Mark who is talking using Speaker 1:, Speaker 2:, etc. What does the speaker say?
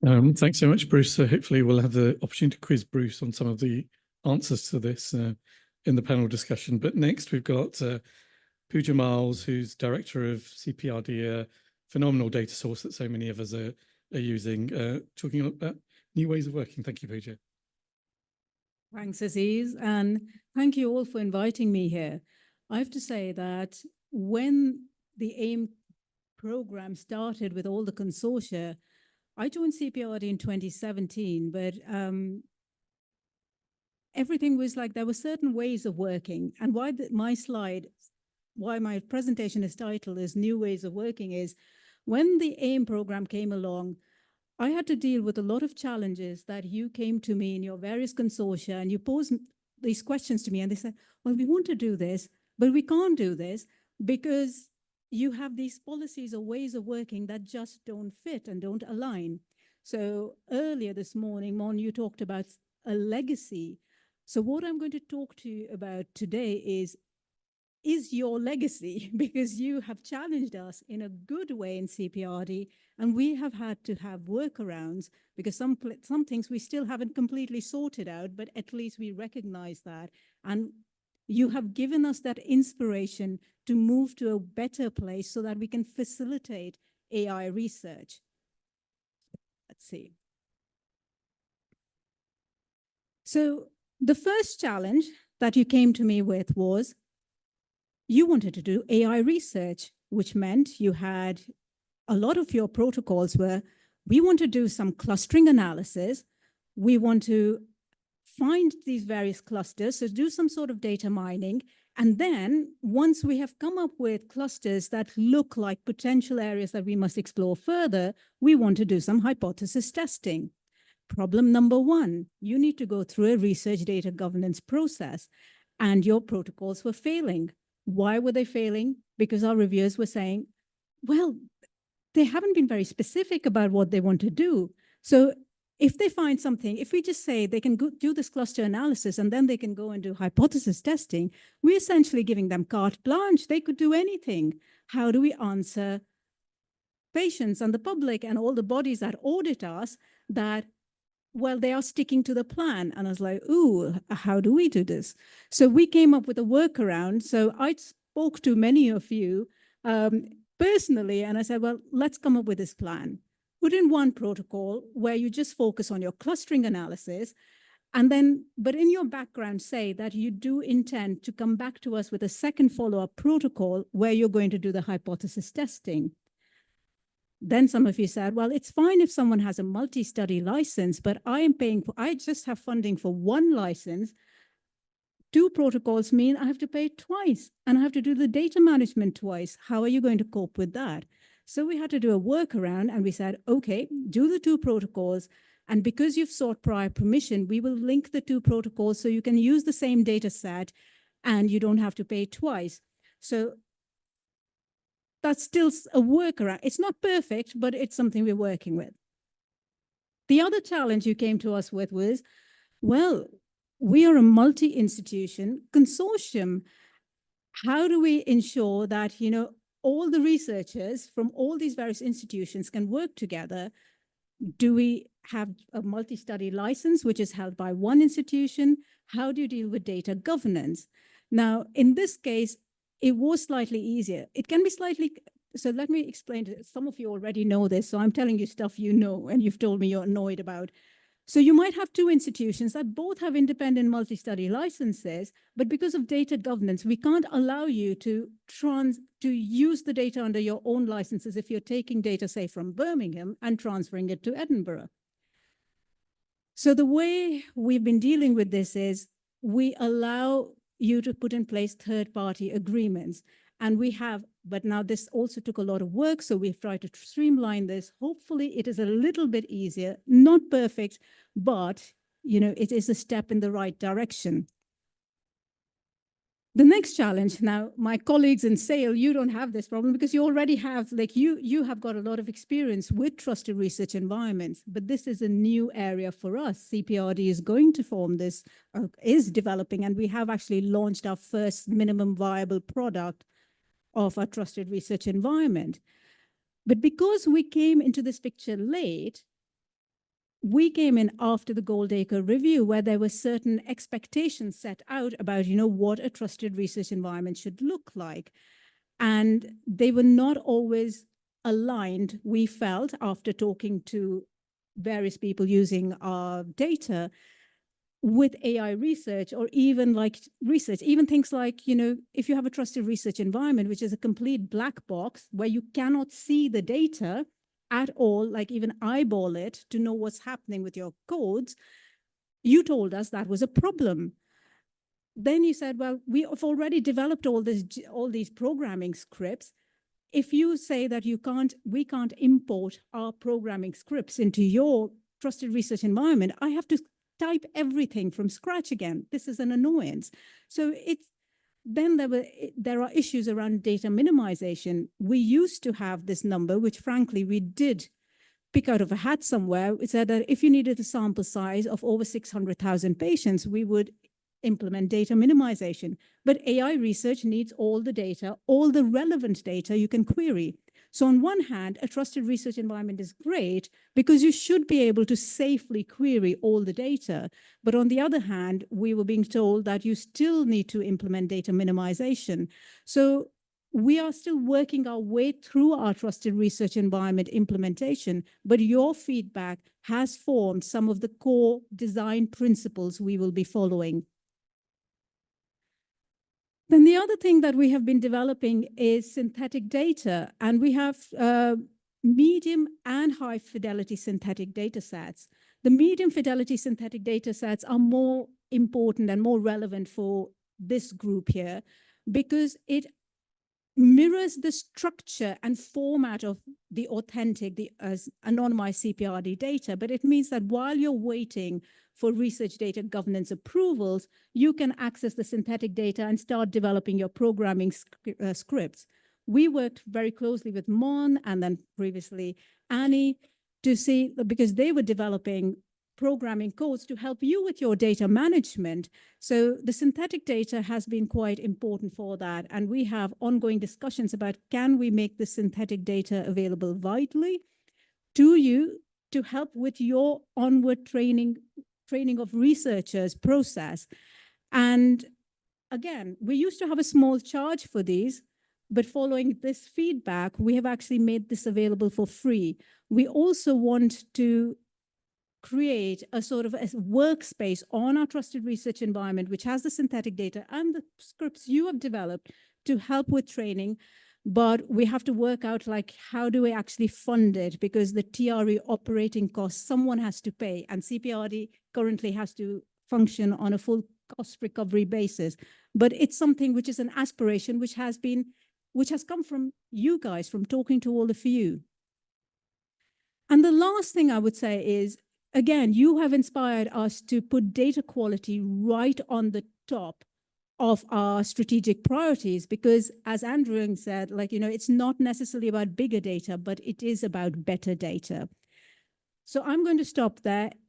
Speaker 1: Thanks so much, Bruce. So hopefully we'll have the opportunity to quiz Bruce on some of the answers to this in the panel discussion. But next we've got Puja Miles, who's director of CPRD, a phenomenal data source that so many of us are using, talking about new ways of working. Thank you, Puja.
Speaker 2: Thanks, Aziz, and thank you all for inviting me here. I have to say that when the AIM program started with all the consortia, I joined CPRD in 2017, but everything was like there were certain ways of working. And why my presentation is titled is New Ways of Working is when the AIM program came along, I had to deal with a lot of challenges that you came to me in your various consortia and you posed these questions to me and they said, well, we want to do this, but we can't do this because you have these policies or ways of working that just don't fit and don't align. So earlier this morning, Mon, you talked about a legacy. So what I'm going to talk to you about today is your legacy, because you have challenged us in a good way in CPRD, and we have had to have workarounds because some things we still haven't completely sorted out, but at least we recognize that. And you have given us that inspiration to move to a better place so that we can facilitate AI research. Let's see. So the first challenge that you came to me with was you wanted to do AI research, which meant you had a lot of your protocols were, we want to do some clustering analysis. We want to find these various clusters, so do some sort of data mining. And then once we have come up with clusters that look like potential areas that we must explore further, we want to do some hypothesis testing. Problem number one, you need to go through a research data governance process, and your protocols were failing. Why were they failing? Because our reviewers were saying, well, they haven't been very specific about what they want to do. So if they find something, if we just say they can go do this cluster analysis and then they can go and do hypothesis testing, we're essentially giving them carte blanche. They could do anything. How do we answer patients and the public and all the bodies that audit us that, well, they are sticking to the plan? And I was like, ooh, how do we do this? So we came up with a workaround. So I spoke to many of you personally, and I said, well, let's come up with this plan. Put in one protocol where you just focus on your clustering analysis, and then, but in your background, say that you do intend to come back to us with a second follow-up protocol where you're going to do the hypothesis testing. Then some of you said, well, it's fine if someone has a multi-study license, but I just have funding for one license. Two protocols mean I have to pay twice and I have to do the data management twice. How are you going to cope with that? So we had to do a workaround and we said, okay, do the two protocols. And because you've sought prior permission, we will link the two protocols so you can use the same data set and you don't have to pay twice. So that's still a workaround. It's not perfect, but it's something we're working with. The other challenge you came to us with was, well, we are a multi-institution consortium. How do we ensure that, you know, all the researchers from all these various institutions can work together? Do we have a multi-study license, which is held by one institution? How do you deal with data governance? Now, in this case, it was slightly easier. It can be slightly, so let me explain to some of you already know this, so I'm telling you stuff you know and you've told me you're annoyed about. So you might have two institutions that both have independent multi-study licenses, but because of data governance, we can't allow you to use the data under your own licenses if you're taking data, say, from Birmingham and transferring it to Edinburgh. So the way we've been dealing with this is we allow you to put in place third-party agreements. And we have, but now this also took a lot of work, so we've tried to streamline this. Hopefully it is a little bit easier, not perfect, but you know, it is a step in the right direction. The next challenge, now my colleagues in SAIL, you don't have this problem because you already have, like you have got a lot of experience with trusted research environments, but this is a new area for us. CPRD is going to form this, is developing, and we have actually launched our first minimum viable product of our trusted research environment. But because we came into this picture late, we came in after the Goldacre review, where there were certain expectations set out about, what a trusted research environment should look like. And they were not always aligned, we felt, after talking to various people using our data, with AI research, or even like research, even things like, if you have a trusted research environment, which is a complete black box where you cannot see the data at all, like even eyeball it to know what's happening with your codes, you told us that was a problem. Then you said, well, we have already developed all these programming scripts. If you say that we can't import our programming scripts into your trusted research environment, I have to type everything from scratch again. This is an annoyance. So then there are issues around data minimization. We used to have this number, which frankly we did pick out of a hat somewhere. It said that if you needed a sample size of over 600,000 patients, we would implement data minimization. But AI research needs all the data, all the relevant data you can query. So on one hand, a trusted research environment is great because you should be able to safely query all the data. But on the other hand, we were being told that you still need to implement data minimization. So we are still working our way through our trusted research environment implementation, but your feedback has formed some of the core design principles we will be following. Then the other thing that we have been developing is synthetic data, and we have medium and high fidelity synthetic data sets. The medium fidelity synthetic data sets are more important and more relevant for this group here because it mirrors the structure and format of the authentic, the anonymized CPRD data, but it means that while you're waiting for research data governance approvals, you can access the synthetic data and start developing your programming scripts. We worked very closely with Mon and then previously Annie to see, because they were developing programming codes to help you with your data management. So the synthetic data has been quite important for that. And we have ongoing discussions about, can we make the synthetic data available widely to you to help with your onward training of researchers process. And again, we used to have a small charge for these, but following this feedback, we have actually made this available for free. We also want to create a sort of a workspace on our trusted research environment, which has the synthetic data and the scripts you have developed to help with training. But we have to work out, like, how do we actually fund it? Because the TRE operating costs, someone has to pay, and CPRD currently has to function on a full cost recovery basis. But it's something which is an aspiration, which has come from you guys, from talking to all of you. And the last thing I would say is, again, you have inspired us to put data quality right on the top of our strategic priorities, because as Andrew said, it's not necessarily about bigger data, but it is about better data. So I'm going to stop there.